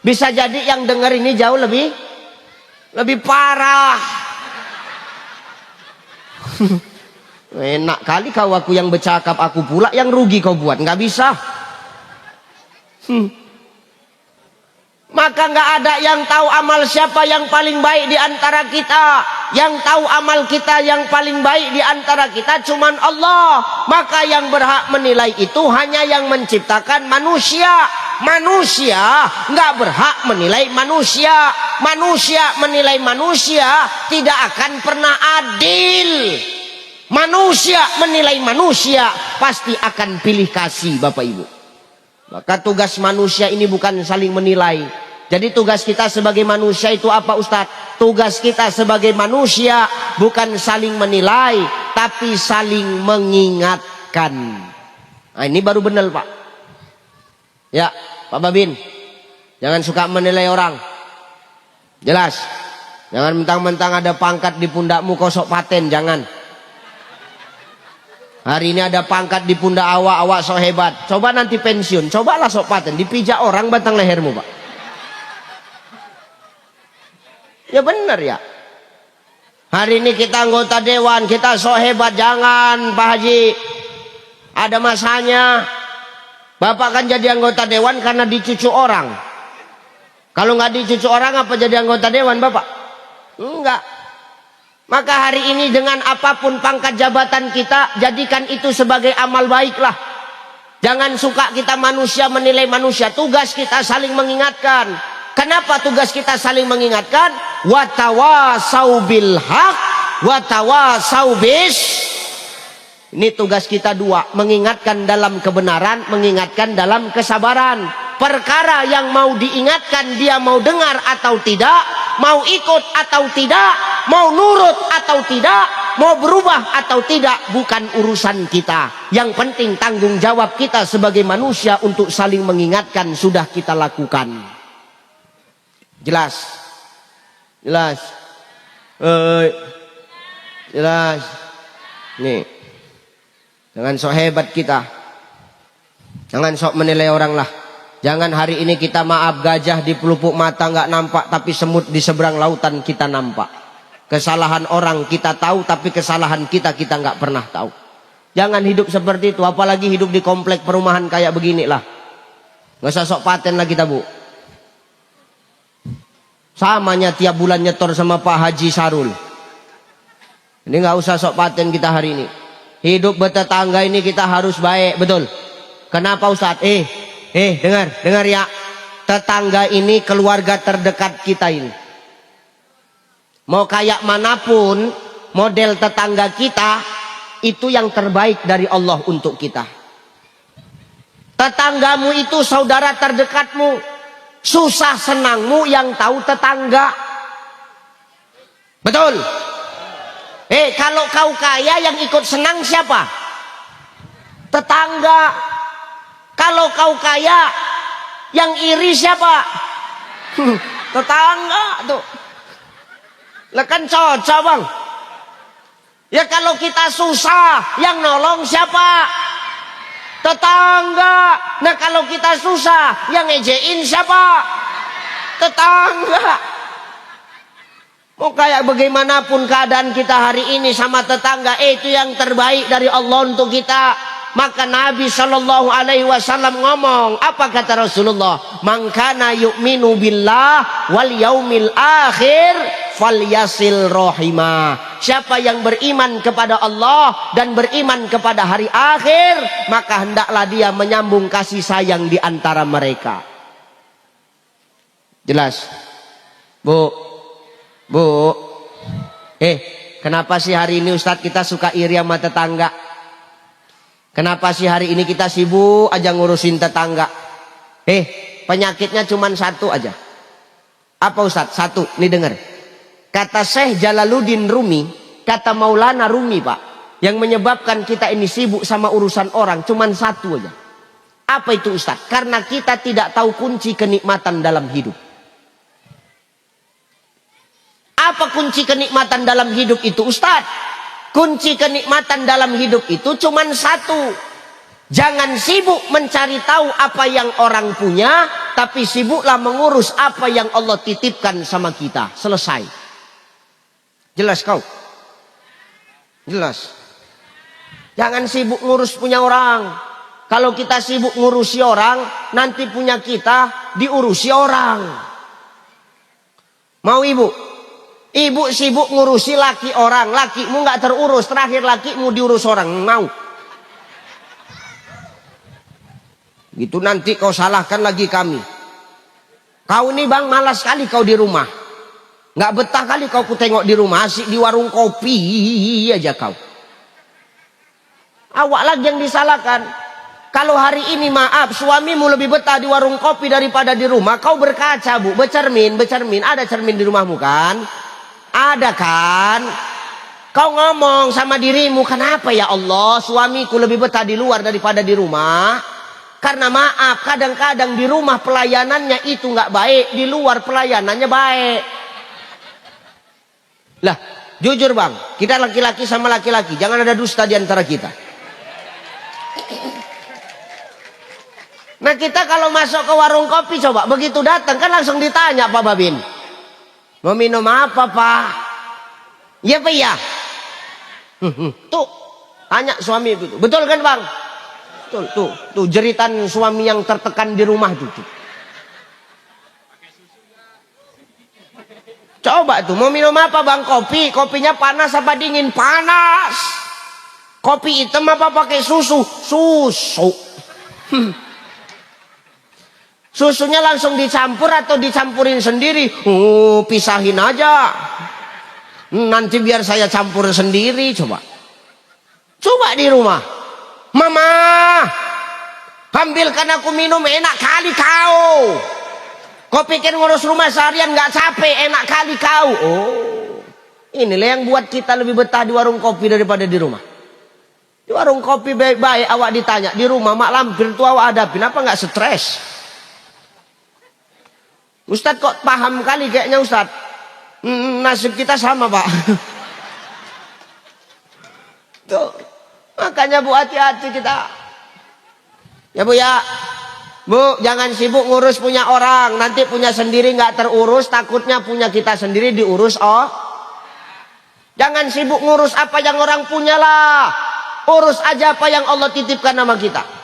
Bisa jadi yang dengar ini jauh lebih parah. Enak kali kau, aku yang bercakap, aku pula yang rugi kau buat. Nggak bisa. Maka nggak ada yang tahu amal siapa yang paling baik di antara kita. Yang tahu amal kita yang paling baik di antara kita cuman Allah. Maka yang berhak menilai itu hanya yang menciptakan manusia. Manusia nggak berhak menilai manusia. Manusia menilai manusia tidak akan pernah adil. Manusia menilai manusia pasti akan pilih kasih, Bapak Ibu. Maka tugas manusia ini bukan saling menilai. Jadi tugas kita sebagai manusia itu apa, Ustadz? Tugas kita sebagai manusia bukan saling menilai, tapi saling mengingatkan. Nah, ini baru benar, Pak. Ya, Pak Babin, jangan suka menilai orang. Jelas. Jangan mentang-mentang ada pangkat di pundakmu kau sok paten, jangan. Hari ini ada pangkat di pundak awak sok hebat. Coba nanti pensiun, cobalah sok paten, dipijak orang batang lehermu, Pak. Ya benar ya. Hari ini kita anggota dewan, kita sok hebat, jangan Pak Haji. Ada masanya. Bapak kan jadi anggota dewan karena dicucu orang. Kalau nggak dicucu orang, apa jadi anggota dewan, Bapak? Enggak. Maka hari ini dengan apapun pangkat jabatan kita, jadikan itu sebagai amal baiklah. Jangan suka kita manusia menilai manusia. Tugas kita saling mengingatkan. Kenapa tugas kita saling mengingatkan? Watawasau bil haq, watawasau bis. Ini tugas kita dua. Mengingatkan dalam kebenaran, mengingatkan dalam kesabaran. Perkara yang mau diingatkan, dia mau dengar atau tidak, mau ikut atau tidak, mau nurut atau tidak, mau berubah atau tidak, bukan urusan kita. Yang penting tanggung jawab kita sebagai manusia untuk saling mengingatkan sudah kita lakukan. Jelas? Jelas? Jelas? Nih, jangan sok hebat kita. Jangan sok menilai orang lah. Jangan hari ini kita maaf, gajah di pelupuk mata nggak nampak, tapi semut di seberang lautan kita nampak. Kesalahan orang kita tahu, tapi kesalahan kita nggak pernah tahu. Jangan hidup seperti itu, apalagi hidup di komplek perumahan kayak begini lah. Nggak usah sok paten lah kita, Bu. Samanya tiap bulan nyetor sama Pak Haji Sarul. Ini nggak usah sok paten kita hari ini. Hidup bertetangga ini kita harus baik, betul. Kenapa Ustadz? Dengar ya. Tetangga ini keluarga terdekat kita ini. Mau kayak manapun model tetangga kita, itu yang terbaik dari Allah untuk kita. Tetanggamu itu saudara terdekatmu. Susah senangmu yang tahu tetangga. Betul? Kalau kau kaya yang ikut senang siapa? Tetangga. Kalau kau kaya, yang iri siapa? Tetangga tuh. Lah kan cocok, Bang. Ya kalau kita susah, yang nolong siapa? Tetangga. Nah kalau kita susah, yang ngejein siapa? Tetangga. Mau kayak bagaimanapun keadaan kita hari ini sama tetangga, itu yang terbaik dari Allah untuk kita. Maka Nabi Shallallahu Alaihi Wasallam ngomong, apa kata Rasulullah? Man kana yu'minu billah wal yaumil akhir falyasil rohimah. Siapa yang beriman kepada Allah dan beriman kepada hari akhir, maka hendaklah dia menyambung kasih sayang di antara mereka. Jelas? Bu, Kenapa sih hari ini Ustadz kita suka iri sama tetangga? Kenapa sih hari ini kita sibuk aja ngurusin tetangga? Penyakitnya cuma satu aja. Apa Ustadz? Satu, nih denger. Kata Syekh Jalaluddin Rumi, kata Maulana Rumi Pak, yang menyebabkan kita ini sibuk sama urusan orang cuma satu aja. Apa itu Ustadz? Karena kita tidak tahu kunci kenikmatan dalam hidup. Apa kunci kenikmatan dalam hidup itu Ustadz? Kunci kenikmatan dalam hidup itu cuma satu. Jangan sibuk mencari tahu apa yang orang punya, tapi sibuklah mengurus apa yang Allah titipkan sama kita. Selesai. Jelas kau? Jelas. Jangan sibuk ngurus punya orang. Kalau kita sibuk ngurusi orang, nanti punya kita diurusi orang. Mau ibu? Ibu sibuk ngurusi laki orang, lakimu nggak terurus, terakhir lakimu diurus orang. Mau? Gitu nanti kau salahkan lagi kami. Kau ini bang malas sekali kau di rumah. Nggak betah kali kau ku tengok di rumah, asik di warung kopi aja kau. Awak lagi yang disalahkan. Kalau hari ini maaf suamimu lebih betah di warung kopi daripada di rumah, kau berkaca bu, bercermin. Ada cermin di rumahmu kan? Ada kan? Kau ngomong sama dirimu, kenapa ya Allah suamiku lebih betah di luar daripada di rumah? Karena maaf, kadang-kadang di rumah pelayanannya itu nggak baik, di luar pelayanannya baik. Lah, jujur bang, kita laki-laki sama laki-laki, jangan ada dusta di antara kita. Nah kita kalau masuk ke warung kopi coba, begitu datang kan langsung ditanya Pak Babin, mau minum apa Pak? Iya Pak ya. Tuh, tanya suami itu, betul kan bang? Tuh jeritan suami yang tertekan di rumah tuh. Coba tuh, mau minum apa bang? Kopi, kopinya panas apa dingin? Panas. Kopi hitam apa pakai susu? Susu. Susunya langsung dicampur atau dicampurin sendiri? Pisahin aja. Nanti biar saya campur sendiri. Coba di rumah. Mama, ambilkan aku minum, enak kali kau. Kau pikir ngurus rumah seharian nggak capek, enak kali kau. Inilah yang buat kita lebih betah di warung kopi daripada di rumah. Di warung kopi baik-baik awak ditanya, di rumah mak lampir tuh awak hadapin, apa nggak stres? Ustadz kok paham kali kayaknya Ustadz. Nasib kita sama Pak. Tuh, makanya Bu hati-hati kita. Ya Bu ya. Bu jangan sibuk ngurus punya orang. Nanti punya sendiri nggak terurus. Takutnya punya kita sendiri diurus. Jangan sibuk ngurus apa yang orang punya lah. Urus aja apa yang Allah titipkan sama kita.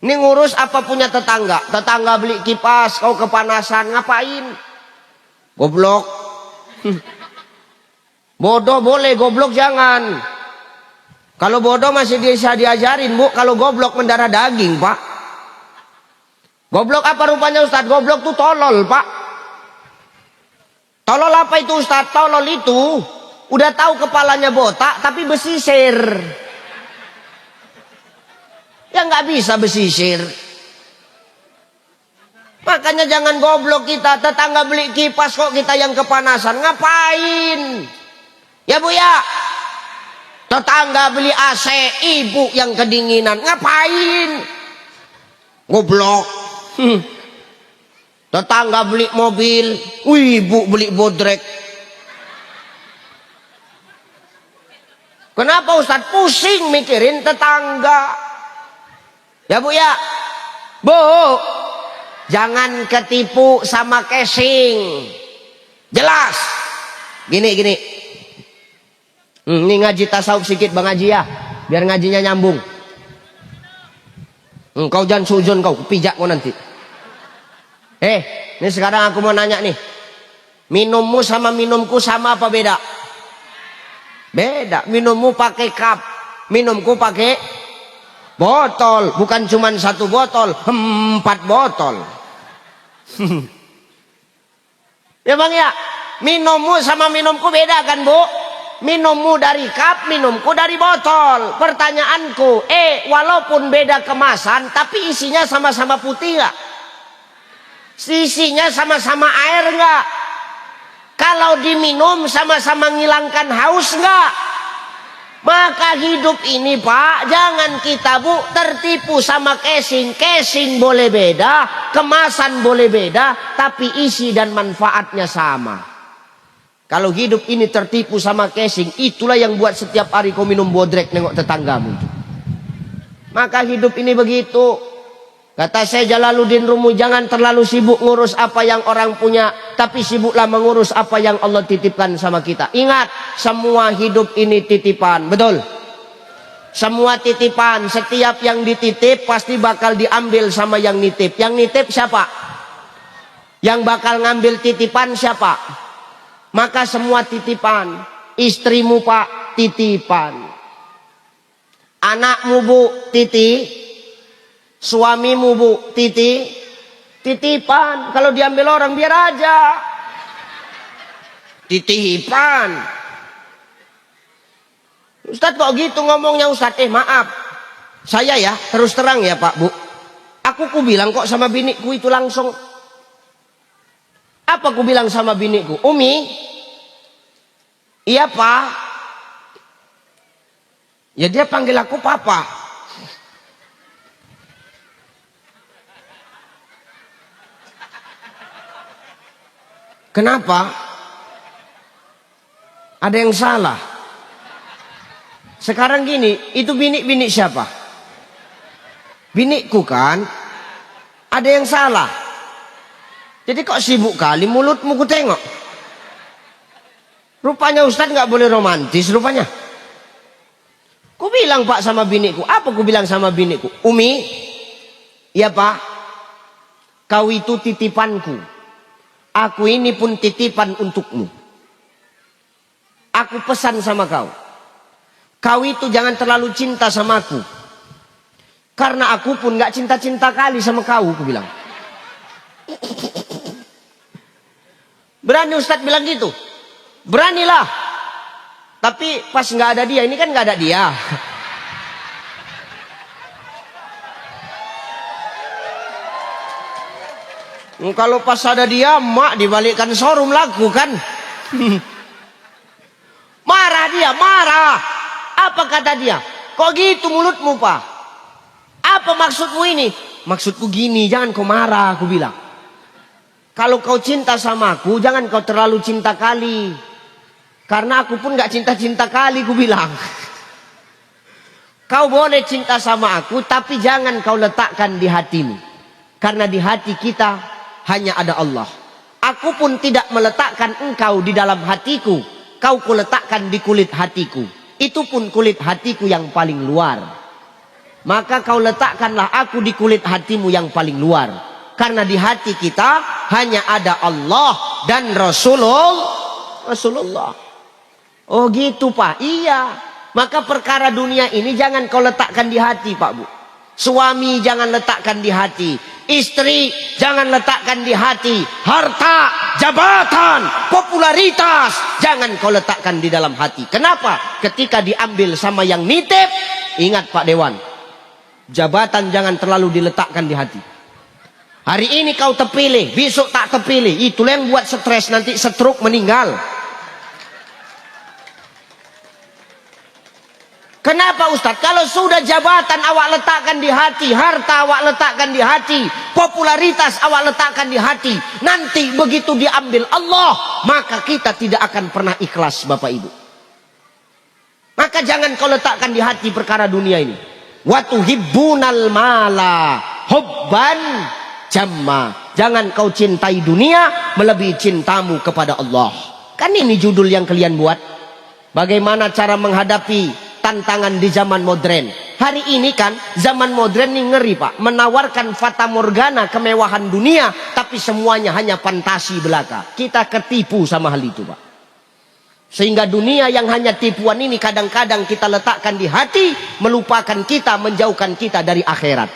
Ini ngurus apa punya tetangga. Tetangga beli kipas, kau kepanasan, ngapain? Goblok. Bodoh boleh, goblok jangan. Kalau bodoh masih bisa diajarin Bu. Kalau goblok mendarah daging Pak. Goblok apa rupanya Ustadz? Goblok tuh tolol Pak. Tolol apa itu Ustadz? Tolol itu udah tahu kepalanya botak tapi besisir. Ya nggak bisa besisir. Makanya jangan goblok kita. Tetangga beli kipas kok kita yang kepanasan. Ngapain? Ya Bu ya. Tetangga beli AC, ibu yang kedinginan. Ngapain? Goblok. Tetangga beli mobil, ibu beli bodrek. Kenapa Ustadz pusing mikirin tetangga? Ya Bu ya. Bu, jangan ketipu sama casing. Jelas. Gini. Ini ngaji tasawuf sedikit Bang Haji ya. Biar ngajinya nyambung. Kau jangan sujun kau, pijak kau nanti. Ini sekarang aku mau nanya nih. Minummu sama minumku sama apa beda? Beda. Minummu pakai cup, minumku pakai botol. Bukan cuma 1 botol, 4 botol. Ya Bang ya. Minummu sama minumku beda kan Bu? Minummu dari cup, minumku dari botol. Pertanyaanku, walaupun beda kemasan, tapi isinya sama-sama putih nggak? Isinya sama-sama air nggak? Kalau diminum sama-sama ngilangkan haus nggak? Maka hidup ini Pak, jangan kita Bu tertipu sama casing. Casing boleh beda, kemasan boleh beda, tapi isi dan manfaatnya sama. Kalau hidup ini tertipu sama casing, itulah yang buat setiap hari kau minum bodrek nengok tetanggamu. Maka hidup ini begitu. Kata saya Jalaluddin Rumi, jangan terlalu sibuk ngurus apa yang orang punya, tapi sibuklah mengurus apa yang Allah titipkan sama kita. Ingat, semua hidup ini titipan, betul? Semua titipan, setiap yang dititip pasti bakal diambil sama yang nitip. Yang nitip siapa? Yang bakal ngambil titipan siapa? Maka semua titipan. Istrimu Pak, titipan. Anakmu Bu, titi. Suamimu Bu, titi. Titipan. Kalau diambil orang biar aja. Titipan. Ustadz kok gitu ngomongnya Ustadz? Maaf. Saya ya, terus terang ya Pak Bu. Aku bilang kok sama biniku itu langsung. Apa aku bilang sama biniku? Umi, iya Pak. Ya dia panggil aku Papa. Kenapa? Ada yang salah. Sekarang gini, itu bini siapa? Biniku kan? Ada yang salah. Jadi kok sibuk kali mulutmu ku tengok. Rupanya Ustadz nggak boleh romantis rupanya. Ku bilang Pak sama biniku. Apa ku bilang sama biniku? Umi, ya Pak, kau itu titipanku. Aku ini pun titipan untukmu. Aku pesan sama kau. Kau itu jangan terlalu cinta sama aku. Karena aku pun nggak cinta-cinta kali sama kau, ku bilang. Berani Ustadz bilang gitu? Beranilah. Tapi pas nggak ada dia, ini kan nggak ada dia. Kalau pas ada dia, mak dibalikkan showroom lagu kan. Marah dia, marah. Apa kata dia? Kok gitu mulutmu Pak? Apa maksudmu ini? Maksudku gini, jangan kau marah, aku bilang. Kalau kau cinta sama aku, jangan kau terlalu cinta kali. Karena aku pun gak cinta-cinta kali, aku bilang. Kau boleh cinta sama aku, tapi jangan kau letakkan di hatimu. Karena di hati kita hanya ada Allah. Aku pun tidak meletakkan engkau di dalam hatiku. Kau kuletakkan di kulit hatiku. Itu pun kulit hatiku yang paling luar. Maka kau letakkanlah aku di kulit hatimu yang paling luar. Karena di hati kita hanya ada Allah dan Rasulullah. Oh gitu Pak. Iya. Maka perkara dunia ini jangan kau letakkan di hati Pak Bu. Suami jangan letakkan di hati. Istri jangan letakkan di hati. Harta, jabatan, popularitas jangan kau letakkan di dalam hati. Kenapa? Ketika diambil sama yang nitip, ingat Pak Dewan, jabatan jangan terlalu diletakkan di hati. Hari ini kau terpilih, besok tak terpilih. Itulah yang buat stres, nanti stroke meninggal. Kenapa Ustadz? Kalau sudah jabatan awak letakkan di hati, harta awak letakkan di hati, popularitas awak letakkan di hati, nanti begitu diambil Allah, maka kita tidak akan pernah ikhlas Bapak Ibu. Maka jangan kau letakkan di hati perkara dunia ini. Wa tuhibbunal mala hubban jamma. Jangan kau cintai dunia melebihi cintamu kepada Allah. Kan ini judul yang kalian buat. Bagaimana cara menghadapi tantangan di zaman modern. Hari ini kan zaman modern ini ngeri Pak. Menawarkan fata morgana kemewahan dunia, tapi semuanya hanya fantasi belaka. Kita ketipu sama hal itu Pak. Sehingga dunia yang hanya tipuan ini kadang-kadang kita letakkan di hati, melupakan kita, menjauhkan kita dari akhirat.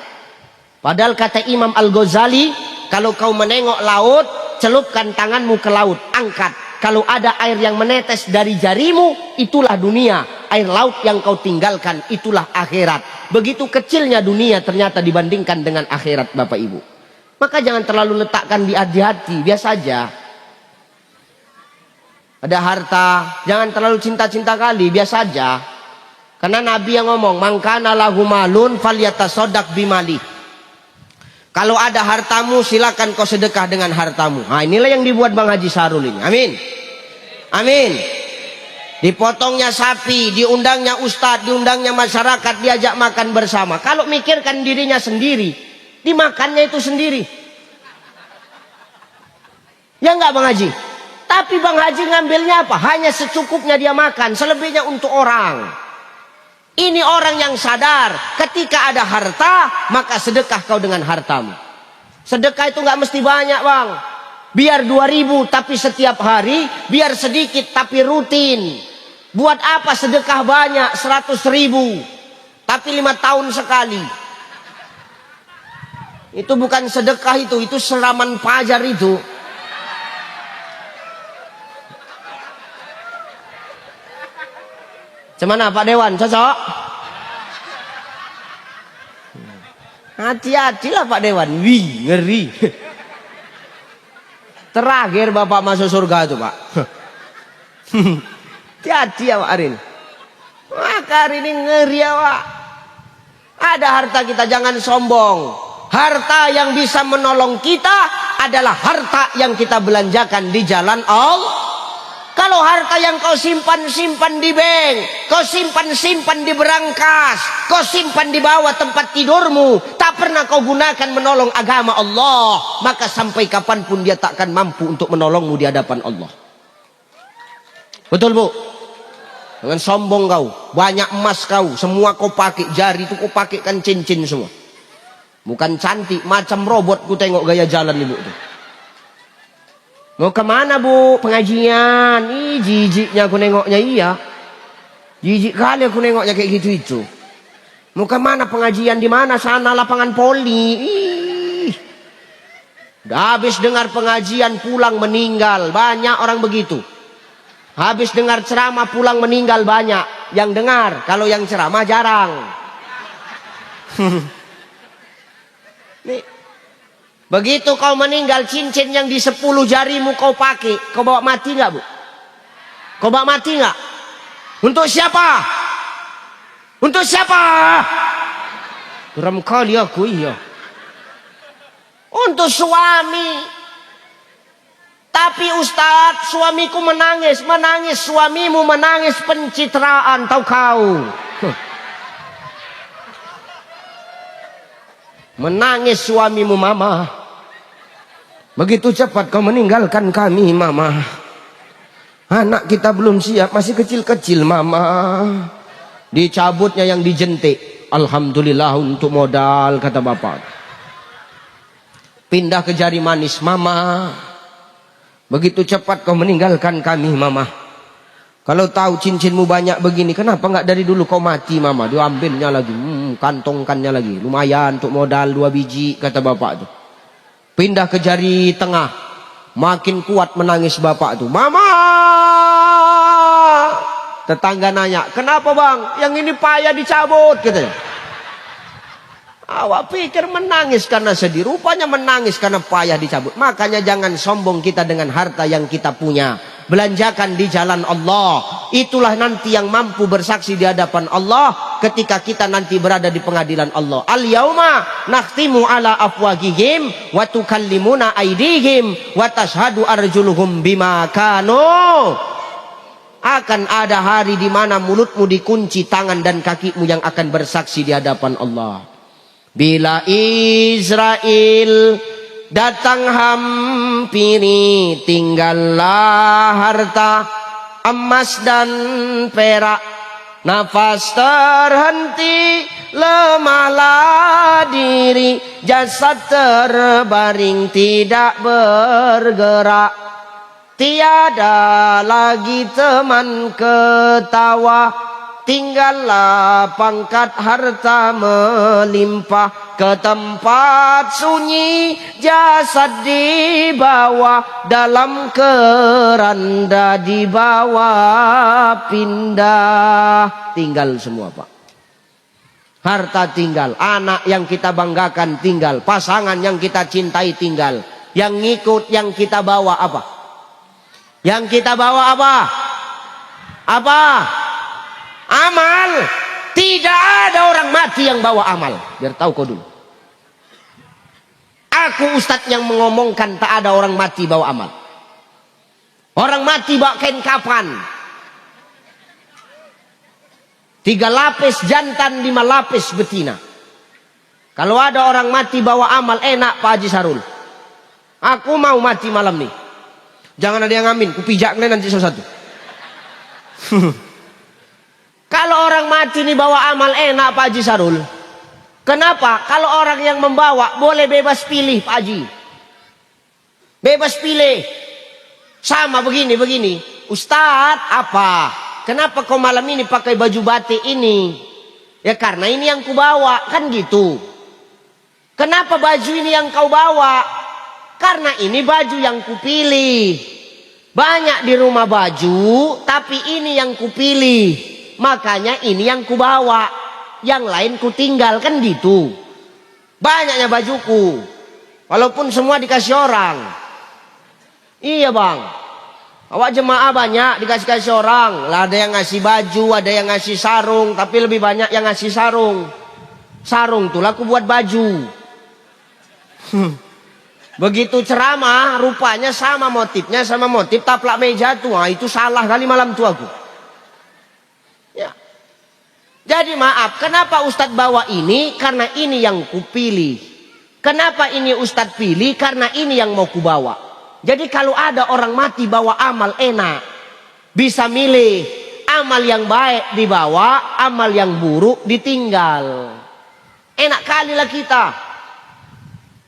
Padahal kata Imam Al-Ghazali, kalau kau menengok laut, celupkan tanganmu ke laut, angkat. kalau ada air yang menetes dari jarimu, itulah dunia. Air laut yang kau tinggalkan, itulah akhirat. Begitu kecilnya dunia ternyata dibandingkan dengan akhirat, Bapak Ibu. Maka jangan terlalu letakkan di hati, biasa aja. Ada harta, jangan terlalu cinta-cinta kali, biasa aja. Karena Nabi yang ngomong, "Mangkana lahu malun falyatasaddaq bimali." Kalau ada hartamu, silakan kau sedekah dengan hartamu. Nah, inilah yang dibuat Bang Haji Sarul ini. Amin. Amin. Dipotongnya sapi, diundangnya ustadz, diundangnya masyarakat, diajak makan bersama. Kalau mikirkan dirinya sendiri, dimakannya itu sendiri. Ya enggak Bang Haji? Tapi Bang Haji ngambilnya apa? Hanya secukupnya dia makan, selebihnya untuk orang. Ini orang yang sadar, ketika ada harta, maka sedekah kau dengan hartamu. Sedekah itu nggak mesti banyak Bang. Biar 2.000 tapi setiap hari, biar sedikit tapi rutin. Buat apa sedekah banyak 100.000 tapi 5 tahun sekali? Itu bukan sedekah, itu seraman pajar itu. Gimana Pak Dewan, cocok? Hati-hatilah Pak Dewan, wih ngeri. Terakhir Bapak masuk surga itu Pak. Hati-hati ya Pak Arin. Maka hari ini ngeri ya Pak. Ada harta kita, jangan sombong. Harta yang bisa menolong kita adalah harta yang kita belanjakan di jalan Allah. Kalau harta yang kau simpan-simpan di bank, kau simpan-simpan di berangkas, kau simpan di bawah tempat tidurmu, tak pernah kau gunakan menolong agama Allah, maka sampai kapanpun dia takkan mampu untuk menolongmu di hadapan Allah. Betul Bu? Jangan sombong kau, banyak emas kau, semua kau pakai, jari itu kau pakai kan cincin semua. Bukan cantik, macam robot ku tengok gaya jalan Ibu tuh. Mau kemana Bu? Pengajian. Ih, jijiknya aku nengoknya, iya. Jijik kali aku nengoknya kayak gitu itu. Mau kemana pengajian? Di mana? Sana lapangan poli. Ih. Udah habis dengar pengajian pulang meninggal. Banyak orang begitu. Habis dengar ceramah pulang meninggal banyak. Yang dengar, kalau yang ceramah jarang. Nih. Begitu kau meninggal, cincin yang di 10 jarimu kau pakai, kau bawa mati nggak Bu? Kau bawa mati nggak? Untuk siapa? Untuk siapa? Geram kali aku, iya. Untuk suami. Tapi Ustadz, suamiku menangis, suamimu menangis pencitraan, tahu kau? Menangis suamimu Mama. Begitu cepat kau meninggalkan kami Mama. Anak kita belum siap, masih kecil-kecil Mama. Dicabutnya yang dijentik. Alhamdulillah untuk modal, kata bapak. Pindah ke jari manis Mama. Begitu cepat kau meninggalkan kami Mama. Kalau tahu cincinmu banyak begini, kenapa nggak dari dulu kau mati Mama? Diambilnya lagi, kantongkannya lagi. Lumayan untuk modal 2 biji, kata bapak itu. Pindah ke jari tengah. Makin kuat menangis bapak itu. Mama! Tetangga nanya, kenapa Bang? Yang ini payah dicabut, katanya. Awak pikir menangis karena sedih, rupanya menangis karena payah dicabut. Makanya jangan sombong kita dengan harta yang kita punya. Belanjakan di jalan Allah. Itulah nanti yang mampu bersaksi di hadapan Allah ketika kita nanti berada di pengadilan Allah. Al-yauma nakhtimu ala afwahihim wa tukallimuna aydihim wa tashhadu arjuluhum bima kanu. Akan ada hari di mana mulutmu dikunci, tangan dan kakimu yang akan bersaksi di hadapan Allah. Bila Israel datang hampiri, tinggallah harta, emas dan perak. Nafas terhenti, lemahlah diri, jasad terbaring tidak bergerak. Tiada lagi teman ketawa, tinggallah pangkat harta melimpah. ke tempat sunyi, jasad dibawa dalam keranda, dibawa pindah. Tinggal semua Pak. Harta tinggal, anak yang kita banggakan tinggal, pasangan yang kita cintai tinggal. Yang ngikut yang kita bawa apa? Yang kita bawa apa? Apa? Amal. Tidak ada orang mati yang bawa amal. Biar tahu kau dulu. Aku ustadz yang mengomongkan tak ada orang mati bawa amal. Orang mati bawa kain kapan. 3 lapis jantan, 5 lapis betina. Kalau ada orang mati bawa amal, enak Pak Haji Sarul. Aku mau mati malam nih. Jangan ada yang amin, kupijaknya nanti satu-satu. Kalau orang mati nih bawa amal, enak Pak Haji Sarul. Kenapa? Kalau orang yang membawa boleh bebas pilih Pak Haji. Bebas pilih. Sama begini. Ustadz apa? Kenapa kau malam ini pakai baju batik ini? Ya karena ini yang kubawa, kan gitu. Kenapa baju ini yang kau bawa? Karena ini baju yang kupilih. Banyak di rumah baju, tapi ini yang kupilih. Makanya ini yang kubawa, yang lain kutinggal, kan gitu. Banyaknya bajuku, walaupun semua dikasih orang. Iya bang, awak jemaah banyak dikasih orang. Lah ada yang ngasih baju, ada yang ngasih sarung, tapi lebih banyak yang ngasih sarung. Sarung tuh aku buat baju. Begitu ceramah, rupanya sama motifnya, sama motif taplak meja tuh. Nah, itu salah kali malam tuh aku. Ya. Jadi maaf, kenapa Ustadz bawa ini? Karena ini yang kupilih. Kenapa ini Ustadz pilih? Karena ini yang mau kubawa. Jadi kalau ada orang mati bawa amal, enak. Bisa milih. Amal yang baik dibawa, amal yang buruk ditinggal. Enak kali lah kita.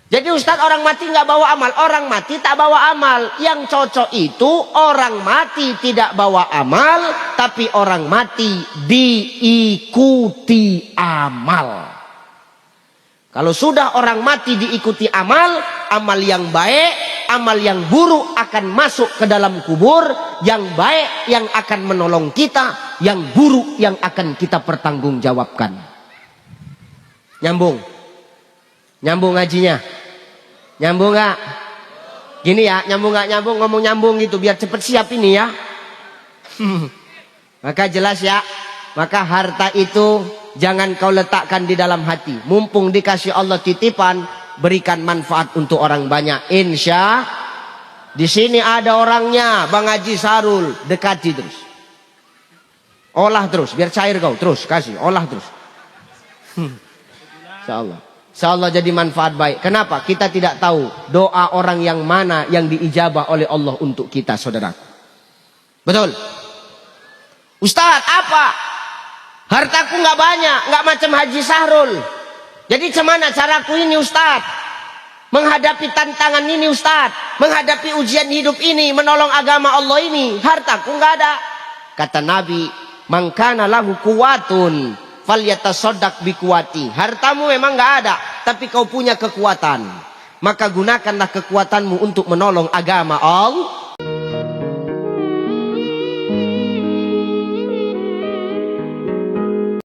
Jadi Ustadz orang mati nggak bawa amal, orang mati tak bawa amal. Yang cocok itu orang mati tidak bawa amal, tapi orang mati diikuti amal. Kalau sudah orang mati diikuti amal, amal yang baik, amal yang buruk akan masuk ke dalam kubur. Yang baik yang akan menolong kita, yang buruk yang akan kita pertanggungjawabkan. Nyambung? Nyambung ngajinya? Nyambung gak? Gini ya, nyambung gak nyambung, ngomong nyambung gitu biar cepet siap ini ya. Maka jelas ya, maka harta itu jangan kau letakkan di dalam hati. Mumpung dikasih Allah titipan, berikan manfaat untuk orang banyak. Insya di sini ada orangnya, Bang Haji Sarul, dekati terus. Olah terus, biar cair kau, terus kasih, olah terus. Insya Allah. Insya Allah jadi manfaat baik. Kenapa? Kita tidak tahu doa orang yang mana yang diijabah oleh Allah untuk kita, saudaraku. Betul? Ustadz, apa? Hartaku nggak banyak, nggak macam Haji Sahrul. Jadi gimana caraku ini Ustadz? Menghadapi tantangan ini Ustadz, menghadapi ujian hidup ini, menolong agama Allah ini. Hartaku nggak ada. Kata Nabi, "Man kana lahu quwwatun falyatasaddaq biquwati." Hartamu memang nggak ada, tapi kau punya kekuatan. Maka gunakanlah kekuatanmu untuk menolong agama Allah.